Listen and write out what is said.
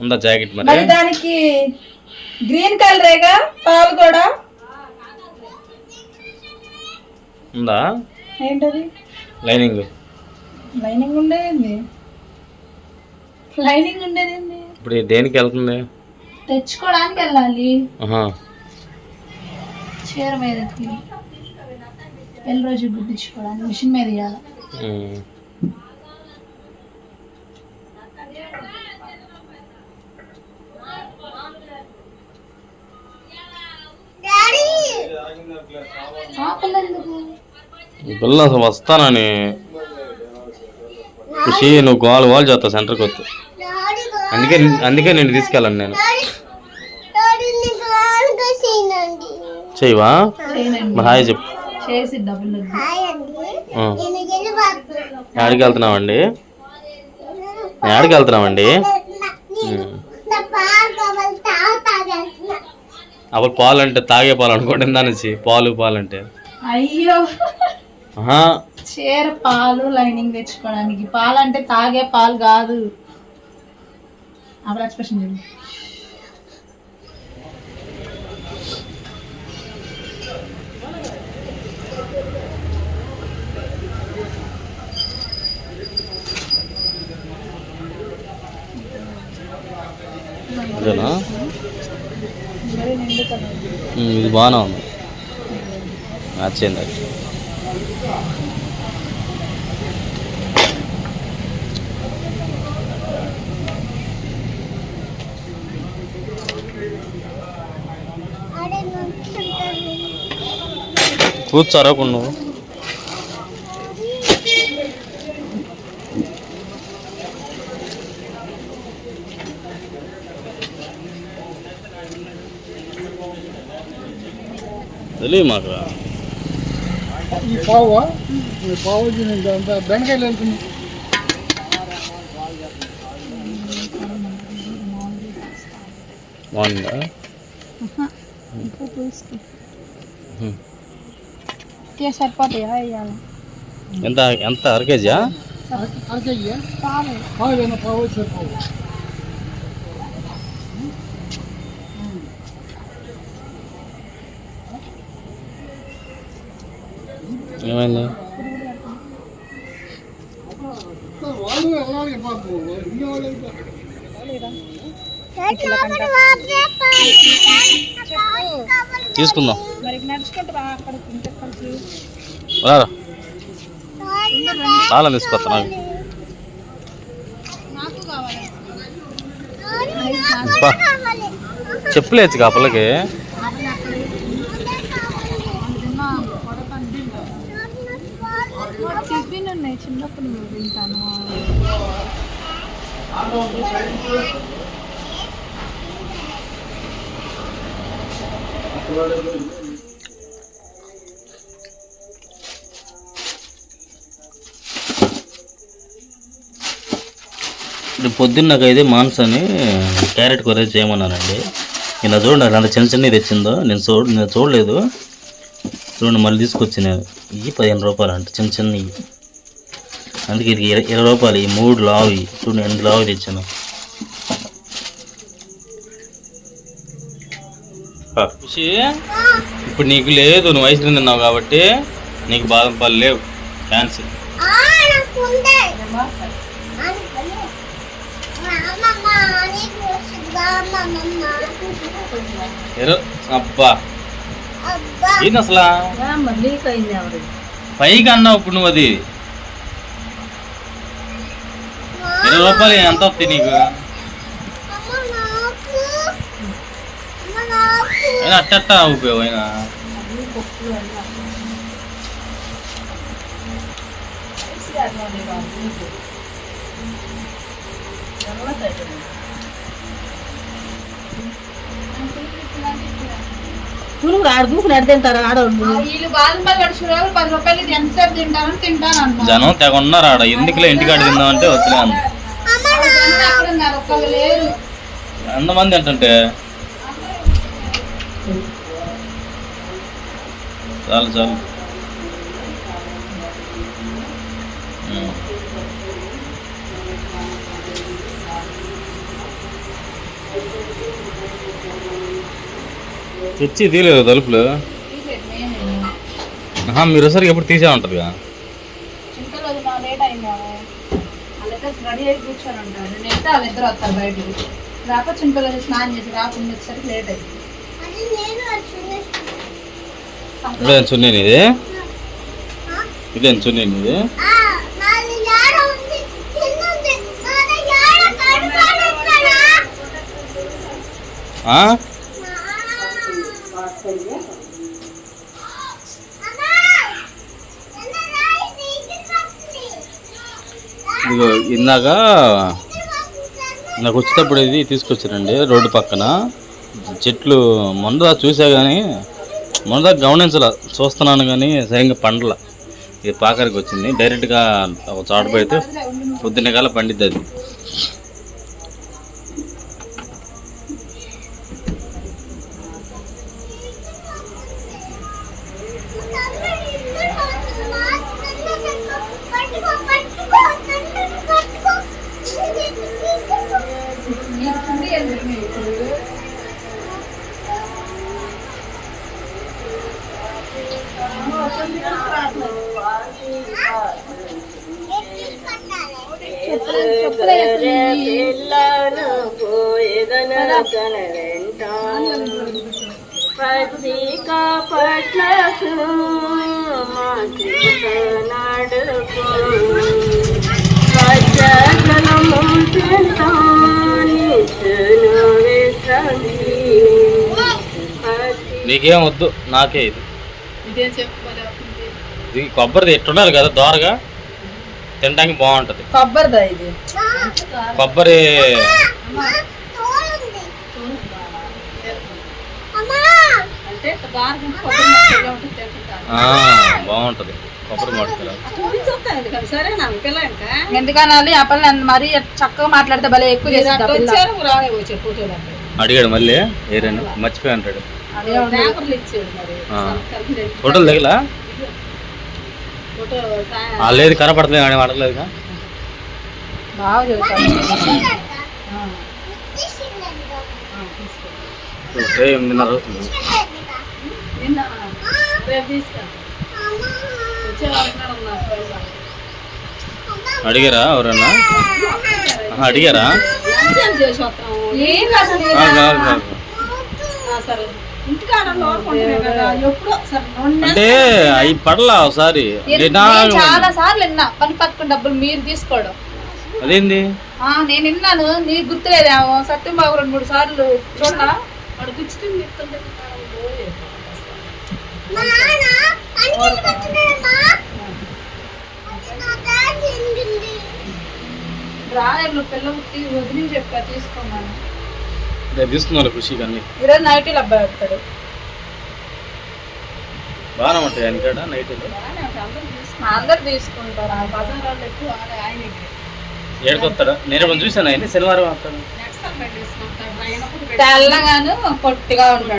ఉందా జాకెట్ మరి దానికి గ్రీన్ కలరేగా పాలు కూడా ఉందా? ఏంటది? లైనింగ్ ఉండేది. లైనింగ్ ఉండేది ఇప్పుడు దేనికి వెళ్తుంది? తెచ్చుకోవడానికి వెళ్ళాలి. చీర మీద రోజు గుర్తించుకోవడానికి మిషన్ మీద ఇవ్వాలి. పిల్ల వస్తానని ఖుషి నువ్వు గోల్ చేస్తావు సెంటర్కి వద్దు. అందుకే నేను తీసుకెళ్ళాను. నేను చేయవా? మరి హాయ్ చెప్పు. ఎక్కడికి వెళ్తున్నామండి? అప్పుడు పాలు అంటే తాగే పాలు అనుకోండి. దానిచ్చి పాలు అంటే అయ్యో చీర పాలు లైనింగ్ తెచ్చుకోవడానికి. పాలు అంటే తాగే పాలు కాదు. అప్పుడు ఎక్స్ప్రెషన్ చేయండి. అదేనా? ఇది బాగానే ఉంది. నచ్చింది అది. కూర్చోరా కొన్ని తెలియదు మాకు. బెండకాయలు వెళ్తుంది. బాగుందా? సరిపోతాయా? ఎంత అర కేజీయా? ఏమైంది? తీసుకుందాం. చాలా తీసుకొస్తా. చెప్పలేచ్చు కాపలకి. చిన్నప్పుడు తింటాను. పొద్దున్న నాకైతే మాన్స్ అని క్యారెట్ కూర చేయమన్నానండి. ఇలా చూడండి, అంత చిన్న చిన్నవి తెచ్చిందో. నేను చూడలేదు. చూడండి మళ్ళీ తీసుకొచ్చిన ఇవి 15 రూపాయలు అంట, చిన్న చిన్నవి. అందుకే ఇది 20 రూపాయలు. ఈ 3 లావి చూడండి, 8 లావి తెచ్చాను. ఇప్పుడు నీకు లేదు, నువ్వు ఐస్ క్రీమ్ తిన్నావు కాబట్టి నీకు బాదం పాలు లేవు. ఫ్యాన్సీ అబ్బా ఏంది అసలు? పైకి అన్నావు ఇప్పుడు నువ్వు. అది 20 రూపాయలు ఎంత వస్తాయి నీకు? అయినా అట్ట అవుపోయావు. అయినా జనం తెగ ఉన్నారు ఆడ. ఎందుకులే ఇంటికాడ తిందామంటే వద్దులే అన్న. ఎంతమంది ఏంటంటే చాలు చాలు. తెచ్చి తీయలేదు తలుపులు. మీరు సరికి ఎప్పుడు తీసే ఉంటుందిగా. చింతలు అది మా లేట్ అయిందాము, వాళ్ళైతే రెడీ అయ్యి కూర్చొని ఉంటారు. నేనైతే వాళ్ళిద్దరు వస్తారు బయటికి. రాక చింతలు స్నానం చేసి రాకుండా వచ్చేసరికి లేట్ అయింది. ఇదేం చున్నీ ఇది? ఇదేం చున్నీ ఇది? ఇదిగో ఇందాక నాకు వచ్చేటప్పుడు ఇది తీసుకొచ్చారండి రోడ్డు పక్కన చెట్లు. మొన్న చూసా కానీ మొన్న గమనించాల, చూస్తున్నాను కానీ సరిగ్గా పండల. ఇది పాకరికి వచ్చింది డైరెక్ట్గా ఒక చోట పెడితే పొద్దున్న కాల పండిద్ది అది. నీకేం వద్దు, నాకే ఇది. ఇది కొబ్బరిది ఎట్టుండాలి కదా, దోరగా తినడానికి బాగుంటది. కొబ్బరిదా ఇది? కొబ్బరి బాగుంటది. కొబ్బరి మాట్లాడాలి. ఎందుకనాలి ఆ పిల్ల మరీ చక్కగా మాట్లాడితే భలే ఎక్కువ అడిగాడు మళ్ళీ ఏరని మర్చిపోయి అంటాడు. ఫోటోలు దిగలా లేదు, కనపడలేదు కానీ అడగలేదుగా. అడిగారా ఎవరన్నా? అడిగారా? అంటే అవి పడలా ఒకసారి. చాలా సార్లు విన్నా పని పట్టుకుని డబ్బులు మీరు తీసుకోవడం. అదేంది? నేను విన్నాను, నీకు గుర్తులేదేమో. సత్యం బాబు 2-3 సార్లు చూడలా వాడు గుచ్చుతుంది. రాదు పిల్ల పుట్టి వదిలి చెప్పా తీసుకోమని. తీసుకున్నారు ఖుషి కానీ ఈరోజు నైటీలు అబ్బాయి వస్తాడు. బాగానే ఉంటాయి అనికాడ నైటీలు. అందరు తీసుకుంటారు. ఆ బజార్ వాళ్ళు ఎక్కువ ఆయన ఏడుకొస్తాడా? నేను ఇప్పుడు చూసాను ఆయన శనివారం వస్తాడు. తెల్లగాను పొట్టిగా ఉంటాడు.